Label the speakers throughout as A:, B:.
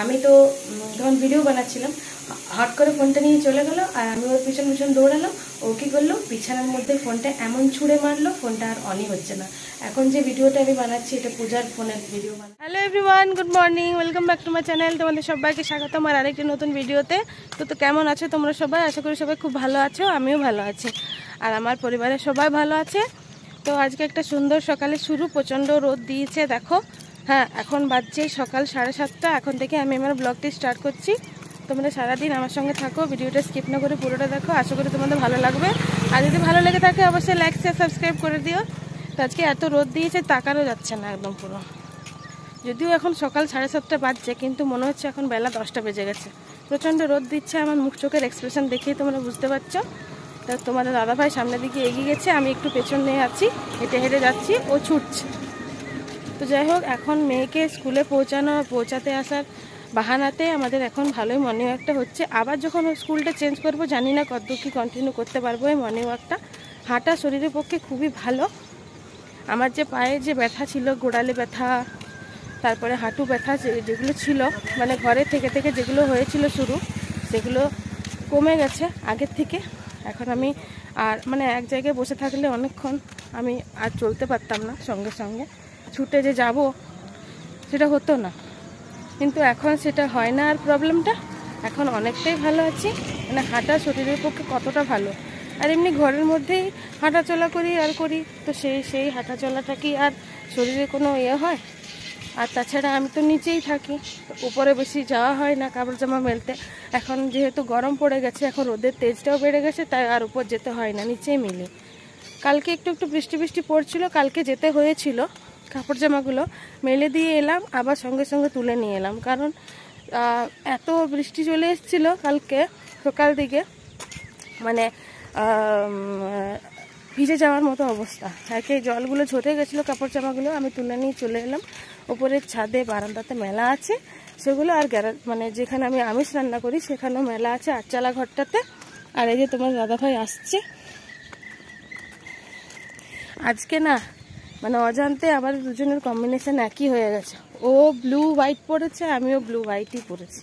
A: আমি তো তখন ভিডিও বানাচ্ছিলাম, হট করে ফোনটা নিয়ে চলে গেলো আর আমি ওর পিছন পিছন দৌড়ালাম। ও কী করলো, বিছানার মধ্যে ফোনটা এমন ছুঁড়ে মারলো, ফোনটা আর অনই হচ্ছে না। এখন যে ভিডিওটা আমি বানাচ্ছি এটা পূজার ফোনের video. Hello everyone, good morning, welcome back to my channel. তোমাদের সবাইকে স্বাগত আমার আরেকটি নতুন ভিডিওতে। তো কেমন আছো তোমরা সবাই? আশা করি সবাই খুব ভালো আছো, আমিও ভালো আছি আর আমার পরিবারের সবাই ভালো আছে। তো আজকে একটা সুন্দর সকালে শুরু, প্রচণ্ড রোদ দিয়েছে দেখো। হ্যাঁ, এখন বাজছে সকাল 7:30। এখন থেকে আমি আমার ব্লগটি স্টার্ট করছি। তোমরা সারাদিন আমার সঙ্গে থাকো, ভিডিওটা স্কিপ না করে পুরোটা দেখো, আশা করি তোমাদের ভালো লাগবে। আর যদি ভালো লেগে থাকে অবশ্যই লাইক শেয়ার সাবস্ক্রাইব করে দিও। তো আজকে এত রোদ দিয়েছে তাকারও যাচ্ছে না একদম পুরো। যদিও এখন সকাল 7:30 বাজছে, কিন্তু মনে হচ্ছে এখন বেলা 10টা বেজে গেছে। প্রচণ্ড রোদ দিচ্ছে, আমার মুখ চোখের এক্সপ্রেশন দেখেই তোমরা বুঝতে পারছো। তা তোমাদের দাদাভাই সামনের দিকে এগিয়ে গেছে, আমি একটু পেছন নিয়ে আছি, হেঁটে হেঁটে যাচ্ছি, ও ছুটছে। তো যাই হোক, এখন মেয়েকে স্কুলে পৌঁছাতে আসার বাহানাতে আমাদের এখন ভালোই মর্নিং ওয়াকটা হচ্ছে। আবার যখন স্কুলটা চেঞ্জ করব জানি না কতদূর কি কন্টিনিউ করতে পারবো এই মর্নিং ওয়াকটা। হাঁটা শরীরের পক্ষে খুবই ভালো। আমার যে পায়ে যে ব্যথা ছিল, গোড়ালি ব্যথা, তারপরে হাঁটু ব্যথা যেগুলো ছিল, মানে ঘরে থেকে থেকে যেগুলো হয়েছিল শুরু, সেগুলো কমে গেছে আগের থেকে। এখন আমি আর মানে এক জায়গায় বসে থাকলে অনেকক্ষণ আমি আর চলতে পারতাম না, সঙ্গে সঙ্গে ছুটে যে যাব সেটা হতো না, কিন্তু এখন সেটা হয় না। আর প্রবলেমটা এখন অনেকটাই ভালো আছি, মানে হাঁটা শরীরের পক্ষে কতটা ভালো। আর এমনি ঘরের মধ্যেই হাঁটাচলা করি আর করি, তো সেই হাঁটাচলাটা কি আর শরীরে কোনো হয়? আর তাছাড়া আমি তো নিচেই থাকি, উপরে বেশি যাওয়া হয় না কাপড় জামা মেলতে। এখন যেহেতু গরম পড়ে গেছে, এখন রোদের তেজটাও বেড়ে গেছে, তাই আর উপর যেতে হয় না, নিচেই মিলি। কালকে একটু একটু বৃষ্টি পড়ছিল, কালকে যেতে হয়েছিল, কাপড় জামাগুলো মেলে দিয়ে এলাম, আবার সঙ্গে সঙ্গে তুলে নিয়ে এলাম, কারণ এত বৃষ্টি চলে এসেছিলো কালকে সকাল দিকে, মানে ভিজে যাওয়ার মতো অবস্থা। একে জলগুলো ঝরে গেছিলো, কাপড় জামাগুলো আমি তুলে নিয়ে চলে এলাম। ওপরের ছাদে বারান্দাতে মেলা আছে সেগুলো, আর মানে যেখানে আমি আমিষ রান্না করি সেখানেও মেলা আছে, আটচালা ঘরটাতে। আর এই যে তোমার দাদাভাই আসছে আজকে, না মানে অজান্তে আমার দুজনের কম্বিনেশন একই হয়ে গেছে। ও ব্লু হোয়াইট পরেছে, আমিও ব্লু হোয়াইটই পরেছি,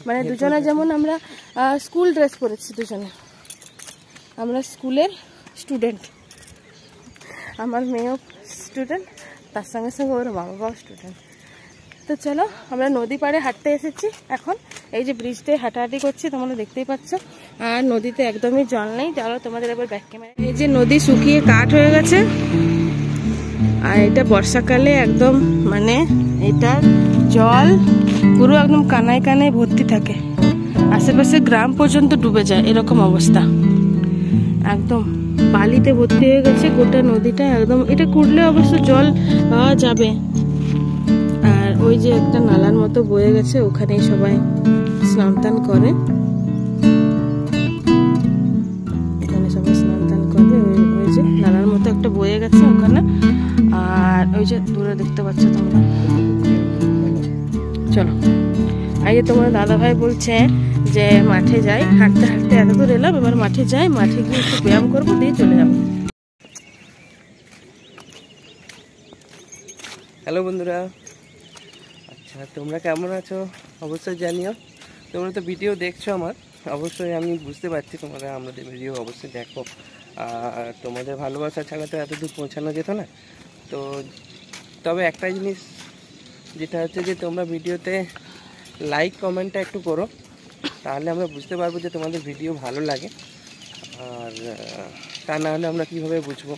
A: মানে দুজনে যেমন আমরা স্কুল ড্রেস পরেছি, দুজনে আমরা স্কুলের স্টুডেন্ট। আমার মেয়েও স্টুডেন্ট, তার সঙ্গে সঙ্গে ওর মা বাবাও স্টুডেন্ট। তো চলো, আমরা নদী পাড়ে হাঁটতে এসেছি এখন। এই যে ব্রিজতে হাঁটাহাঁটি করছি, তোমরা দেখতেই পাচ্ছ। আর নদীতে একদমই জল নেই। চলো তোমাদের এবার ব্যাক ক্যামেরা। এই যে নদী শুকিয়ে কাঠ হয়ে গেছে, আর এটা বর্ষাকালে একদম মানে এটা জল পুরো একদম কানায় কানায় ভর্তি থাকে, আশেপাশে গ্রাম পর্যন্ত ডুবে যায়, এরকম অবস্থা। একদম বালিতে ভর্তি হয়ে গেছে গোটা নদীটা একদম। এটা কুড়লে অবশ্য জল পাওয়া যাবে। আর ওই যে একটা নালার মতো বয়ে গেছে, ওখানেই সবাই স্নান টান করে, এখানে সবাই স্নান টান করে। ওই যে নালার মতো একটা বয়ে গেছে ওখানে, আর ওই যে দূরে দেখতে পাচ্ছ তোমরা। চলো, এই যে তোমার দাদাভাই বলছে যে মাঠে যাই, হাঁটতে হাঁটতে এত দূর এলাম, এবার মাঠে যাই, মাঠে গিয়ে একটু ব্যায়াম করবো, দিয়ে চলে যাবো।
B: হ্যালো বন্ধুরা, আচ্ছা তোমরা কেমন আছো অবশ্যই জানিও। তোমরা তো ভিডিও দেখছো আমার, অবশ্যই আমি বুঝতে পারছি তোমরা আমাদের ভিডিও অবশ্যই দেখো। আর তোমাদের ভালোবাসা ছাড়া তো এতদূর পৌঁছানো যেত না। তো তবে একটা জিনিস যেটা হচ্ছে যে তোমরা ভিডিওতে লাইক কমেন্টটা একটু করো, তাহলে আমরা বুঝতে পারবো যে তোমাদের ভিডিও ভালো লাগে। আর তা না হলে আমরা কীভাবে বুঝবো?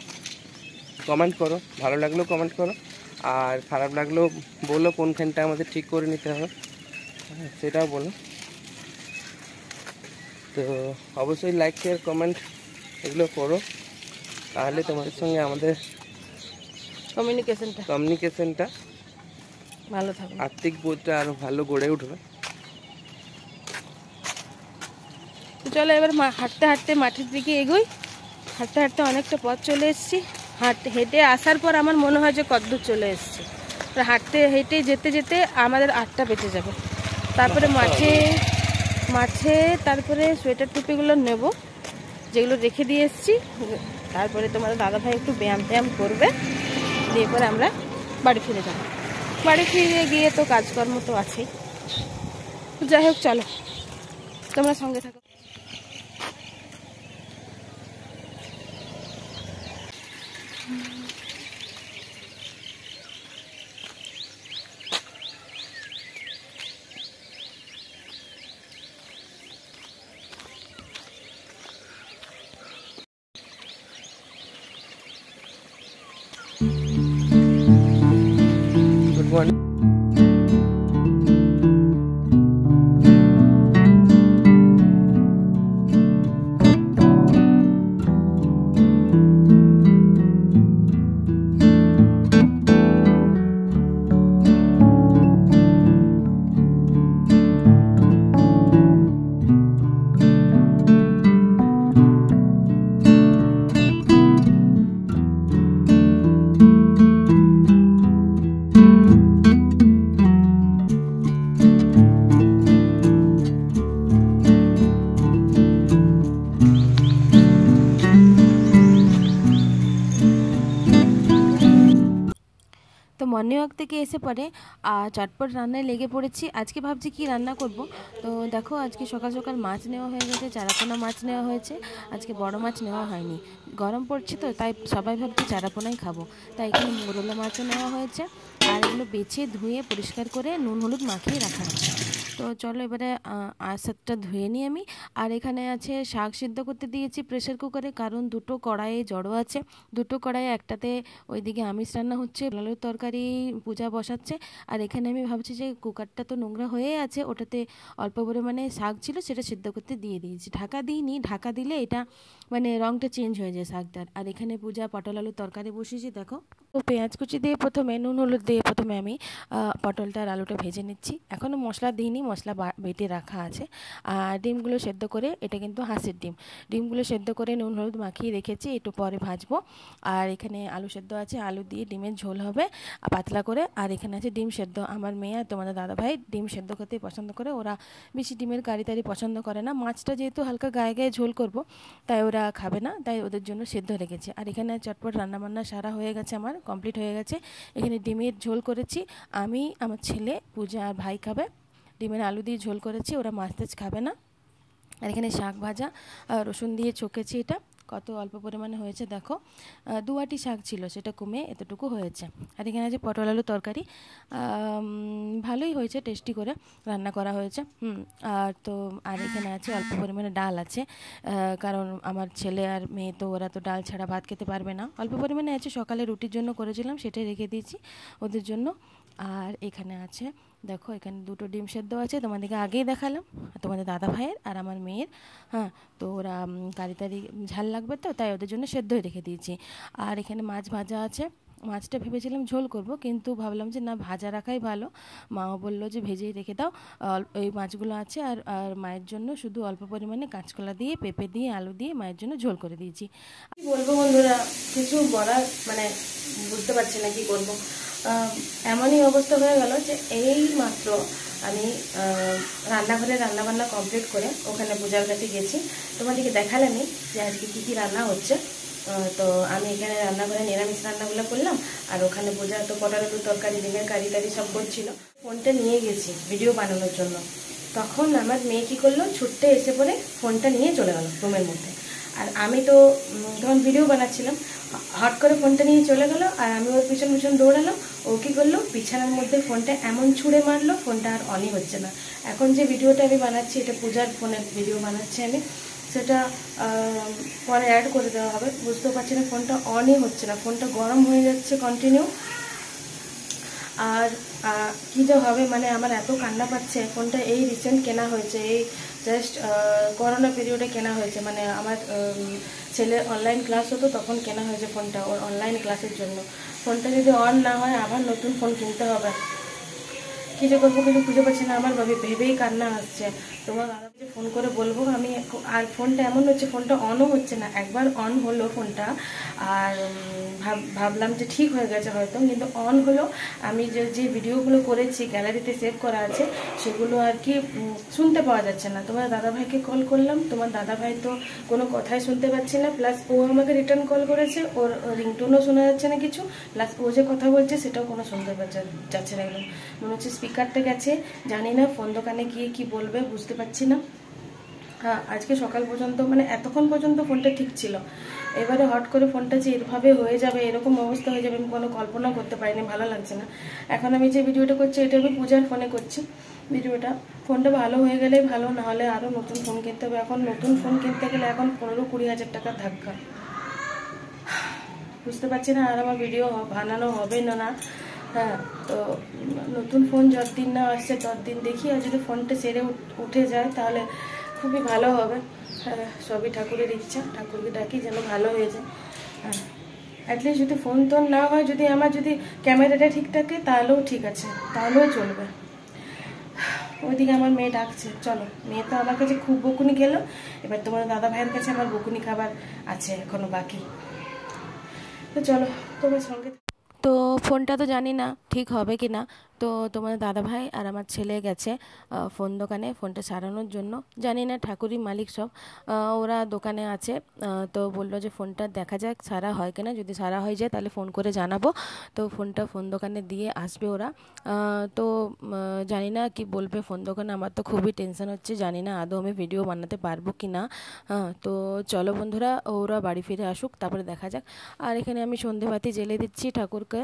B: কমেন্ট করো, ভালো লাগলেও কমেন্ট করো, আর খারাপ লাগলেও বলো কোনখানটা আমাদের ঠিক করে নিতে হবে, সেটাও বলো। তো অবশ্যই লাইক শেয়ার কমেন্ট এগুলো করো, তাহলে তোমাদের সঙ্গে আমাদের কমিউনিকেশনটা
A: ভালো থাকবে,
B: আর্থিক বোধটা আরও ভালো গড়ে উঠবে।
A: চলো এবার হাঁটতে হাঁটতে মাঠের দিকে এগোই। হাঁটতে হাঁটতে অনেকটা পথ চলে এসেছি। হেঁটে আসার পর আমার মনে হয় যে কতদূর চলে এসেছি। হাঁটতে হেঁটে যেতে যেতে আমাদের 8টা বেজে যাবে। তারপরে মাঠে তারপরে সোয়েটার টুপিগুলো নেব, যেগুলো রেখে দিয়ে এসেছি। তারপরে তোমার দাদাভাই একটু ব্যায়াম করবে, দিয়ে পরে আমরা বাড়ি ফিরে যাব। বাড়ি ফিরে গিয়ে তো কাজকর্ম তো আছেই। যাই হোক চলো তোমরা সঙ্গে থাকো।
B: Good morning.
A: তো মর্নিং ওয়াক থেকে এসে পরে চটপট রান্নায় লেগে পড়েছি। আজকে ভাবছি কি রান্না করব। তো দেখো আজকে সকাল সকাল মাছ নেওয়া হয়ে গেছে, চারাপোনা মাছ নেওয়া হয়েছে। আজকে বড় মাছ নেওয়া হয়নি, গরম পড়ছে তো তাই সবাই ভাবছি চারাপোনাই খাবো। তাই এখানে মোরলা মাছও নেওয়া হয়েছে, আর এগুলো বেছে ধুয়ে পরিষ্কার করে নুন হলুদ মাখিয়ে রাখা আছে। তো চলো এবারে আসাদটা ধুয়ে নিই আমি। আর এখানে আছে শাক সিদ্ধ করতে দিয়েছি প্রেসার কুকারে, কারণ দুটো কড়াইয়ে জড়ো আছে। দুটো কড়াইয়ে একটাতে ওইদিকে আমিষ রান্না হচ্ছে, আলুর তরকারি পূজা বসাচ্ছে। আর এখানে আমি ভাবছি যে কুকারটা তো নোংরা হয়ে আছে, ওটাতে অল্প পরিমাণে শাক ছিল সেটা সিদ্ধ করতে দিয়ে দিয়েছি। ঢাকা দিইনি, ঢাকা দিলে এটা মানে রঙটা চেঞ্জ হয়ে যায় শাকটার। আর এখানে পূজা পটল আলুর তরকারি বসিয়েছি দেখো। তো পেঁয়াজ কুচি দিয়ে প্রথমে নুন হলুদ দিয়ে প্রথমে আমি পটলটা আর আলুটা ভেজে নিচ্ছি। এখনও মশলা দিইনি, মশলা বেটে রাখা আছে। আর ডিমগুলো সেদ্ধ করে, এটা কিন্তু হাঁসের ডিম, ডিমগুলো সেদ্ধ করে নুন হলুদ মাখিয়ে রেখেছি, একটু পরে ভাজবো। আর এখানে আলু সেদ্ধ আছে, আলু দিয়ে ডিমের ঝোল হবে পাতলা করে। আর এখানে আছে ডিম সেদ্ধ। আমার মেয়ে আর তোমাদের দাদাভাই ডিম সেদ্ধ করতেই পছন্দ করে, ওরা বেশি ডিমের কারি টারি পছন্দ করে না। মাছটা যেহেতু হালকা গায়ে গায়ে ঝোল করব তাই ওরা খাবে না, তাই ওদের জন্য সেদ্ধ রেখেছি। আর এখানে চটপট রান্নাবান্না সারা হয়ে গেছে, আমার কমপ্লিট হয়ে গেছে। এখানে ডিমের ঝোল করেছি আমি, আমার ছেলে, পূজা আর ভাই খাবে। ডিমের আলু দিয়ে ঝোল করেছি, ওরা মাছ টাছ খাবে না। আর এখানে শাক ভাজা রসুন দিয়ে চোকেছি, এটা কত অল্প পরিমাণে হয়েছে দেখো, 2 আটি শাক ছিল সেটা কমে এতটুকু হয়েছে। আর এখানে আছে পটল আলু তরকারি, ভালোই হয়েছে, টেস্টি করে রান্না করা হয়েছে। আর তো আর এখানে আছে অল্প পরিমাণে ডাল আছে, কারণ আমার ছেলে আর মেয়ে তো ওরা তো ডাল ছাড়া ভাত খেতে পারবে না। অল্প পরিমাণে আছে, সকালে রুটির জন্য করেছিলাম সেটাই রেখে দিয়েছি ওদের জন্য। আর এখানে আছে দেখো, এখানে 2টো ডিম সেদ্ধ আছে, তোমাদেরকে আগেই দেখালাম, তোমাদের দাদা ভাইয়ের আর আমার মেয়ের। হ্যাঁ, তো ওরা কারি টারি ঝাল লাগবে তো তাই ওদের জন্য সেদ্ধই রেখে দিয়েছি। আর এখানে মাছ ভাজা আছে, মাছটা ভেবেছিলাম ঝোল করব, কিন্তু ভাবলাম যে না, ভাজা রাখাই ভালো। মাও বললো যে ভেজেই রেখে দাও, ওই মাছগুলো আছে। আর আর মায়ের জন্য শুধু অল্প পরিমাণে কাঁচকলা দিয়ে, পেঁপে দিয়ে, আলু দিয়ে মায়ের জন্য ঝোল করে দিয়েছি। কি বলবো বন্ধুরা, কিছু বলার মানে বুঝতে পারছি না কি করবো। এমনই অবস্থা হয়ে গেল যে এই মাত্র আমি রান্নাঘরে রান্নাবান্না কমপ্লিট করে ওখানে পূজার কাছে গেছি। তোমাদেরকে দেখালামই যে আজকে কী কী রান্না হচ্ছে। তো আমি এখানে রান্নাঘরে নিরামিষ রান্নাগুলো করলাম, আর ওখানে পূজা তো পটল আলুর তরকারি, ডিমের কারি টারি সব করছিল। ফোনটা নিয়ে গেছি ভিডিও বানানোর জন্য, তখন আমার মেয়ে কী করলো, ছুটতে এসে পড়ে ফোনটা নিয়ে চলে গেল রুমের মধ্যে। আর আমি তো তখন ভিডিও বানাচ্ছিলাম, হট করে ফোনটা নিয়ে চলে গেল। আর আমি ওর পিছন পিছন দৌড়ালাম। ও কী করলো, বিছানার মধ্যে ফোনটা এমন ছুঁড়ে মারলো, ফোনটা আর অনই হচ্ছে না। এখন যে ভিডিওটা আমি বানাচ্ছি, এটা পূজার ফোনের ভিডিও বানাচ্ছি আমি, সেটা পরে অ্যাড করে দেওয়া হবে। বুঝতেও পারছি না, ফোনটা অনই হচ্ছে না, ফোনটা গরম হয়ে যাচ্ছে কন্টিনিউ। আর কী যে হবে, মানে আমার এত কান্না পাচ্ছে। ফোনটা এই রিসেন্ট কেনা হয়েছে, এই জাস্ট করোনা পিরিয়ডে কেনা হয়েছে। মানে আমার ছেলের অনলাইন ক্লাস হতো তখন কেনা হয়েছে ফোনটা, ওর অনলাইন ক্লাসের জন্য। ফোনটা যদি অন না হয় আবার নতুন ফোন কিনতে হবে। কী যে করবো কিছু খুঁজে পাচ্ছি না, আমার ভেবেই কান্না আসছে। তোমার দাদাকে ফোন করে বলবো আমি। আর ফোনটা এমন হচ্ছে, ফোনটা অনও হচ্ছে না। একবার অন হলো ফোনটা, আর ভাবলাম যে ঠিক হয়ে গেছে হয়তো, কিন্তু অন হলো। আমি যে ভিডিওগুলো করেছি গ্যালারিতে সেভ করা আছে, সেগুলো আর কি শুনতে পাওয়া যাচ্ছে না। তোমার দাদাভাইকে কল করলাম, তোমার দাদাভাই তো কোনো কথাই শুনতে পাচ্ছি না, প্লাস ও আমাকে রিটার্ন কল করেছে, ওর রিংটোনও শোনা যাচ্ছে না কিছু, প্লাস ও যে কথা বলছে সেটাও কোনো শুনতে যাচ্ছে না। একদম মনে হচ্ছে স্পিকারটা গেছে, জানি না ফোন দোকানে গিয়ে কি বলবে, বুঝতে পারছি না। হ্যাঁ, আজকে সকাল পর্যন্ত মানে এতক্ষণ পর্যন্ত ফোনটা ঠিক ছিল, এবারে হট করে ফোনটা যে এভাবে হয়ে যাবে, এরকম অবস্থা হয়ে যাবে আমি কোনো কল্পনা করতে পারিনি, ভালো লাগছে না। এখন আমি যে ভিডিওটা করছি এটা আমি পূজার ফোনে করছি ভিডিওটা। ফোনটা ভালো হয়ে গেলেই ভালো, না হলে আরও নতুন ফোন কিনতে হবে। এখন নতুন ফোন কিনতে গেলে এখন 15-20 হাজার টাকার ধাক্কা, বুঝতে পারছি না আর আমার ভিডিও বানানো হবে না না। হ্যাঁ, তো নতুন ফোন যতদিন না আসছে ততদিন দেখি, আর যদি ফোনটা সেরে উঠে যায় তাহলে খুবই ভালো হবে। হ্যাঁ, সবই ঠাকুরের ইচ্ছা, ঠাকুরকে ডাকি যেন ভালো হয়ে যায়। হ্যাঁ, অ্যাটলিস্ট যদি ফোন টোন না হয়, যদি আমার যদি ক্যামেরাটা ঠিক থাকে তাহলেও ঠিক আছে, তাহলেও চলবে। ওইদিকে আমার মেয়ে ডাকছে, চলো। মেয়ে তো আমার কাছে খুব বকুনি খেলো, এবার তোমার দাদা ভাইয়ের কাছে আমার বকুনি খাবার আছে এখনো বাকি। তো চলো তোমার সঙ্গে। তো ফোনটা তো জানি না ঠিক হবে কি না, তো তোমার দাদা ভাই আর আমার ছেলে গেছে ফোন দোকানে ফোনটা সারানোর জন্য। জানি না, ঠাকুরই মালিক সব। ওরা দোকানে আছে, তো বললো যে ফোনটা দেখা যাক সারা হয় কিনা, যদি সারা হয়ে যায় তাহলে ফোন করে জানাবো। তো ফোনটা ফোন দোকানে দিয়ে আসবে ওরা। তো জানি না কি বলবে ফোন দোকানে, আমার তো খুবই টেনশন হচ্ছে, জানি না আদৌ আমি ভিডিও বানাতে পারবো কি না। তো চলো বন্ধুরা, ওরা বাড়ি ফিরে আসুক, তারপরে দেখা যাক। আর এখানে আমি সন্ধেবাতি জেলে দিচ্ছি ঠাকুরকে,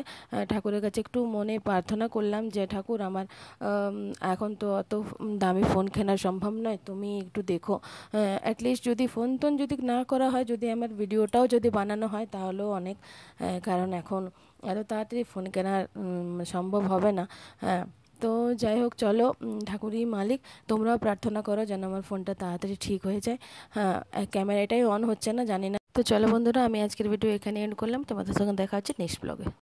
A: ঠাকুরের কাছে একটু মনে প্রার্থনা করলাম যে ঠাকুর আমার এখন তো অত দামি ফোন কেনা সম্ভব নয়, তুমি একটু দেখো, অ্যাটলিস্ট যদি ফোন টোন যদি না করা হয়, যদি আমার ভিডিওটাও যদি বানানো হয় তাহলেও অনেক, কারণ এখন এত তাড়াতাড়ি ফোন কেনা সম্ভব হবে না। হ্যাঁ, তো যাই হোক, চলো, ঠাকুরই মালিক, তোমরাও প্রার্থনা করো যেন আমার ফোনটা তাড়াতাড়ি ঠিক হয়ে যায়। হ্যাঁ, ক্যামেরাটাই অন হচ্ছে না, জানি না। তো চলো বন্ধুরা, আমি আজকের ভিডিও এখানে এন্ড করলাম, তোমাদের সঙ্গে দেখা হচ্ছে নেক্সট ব্লগে।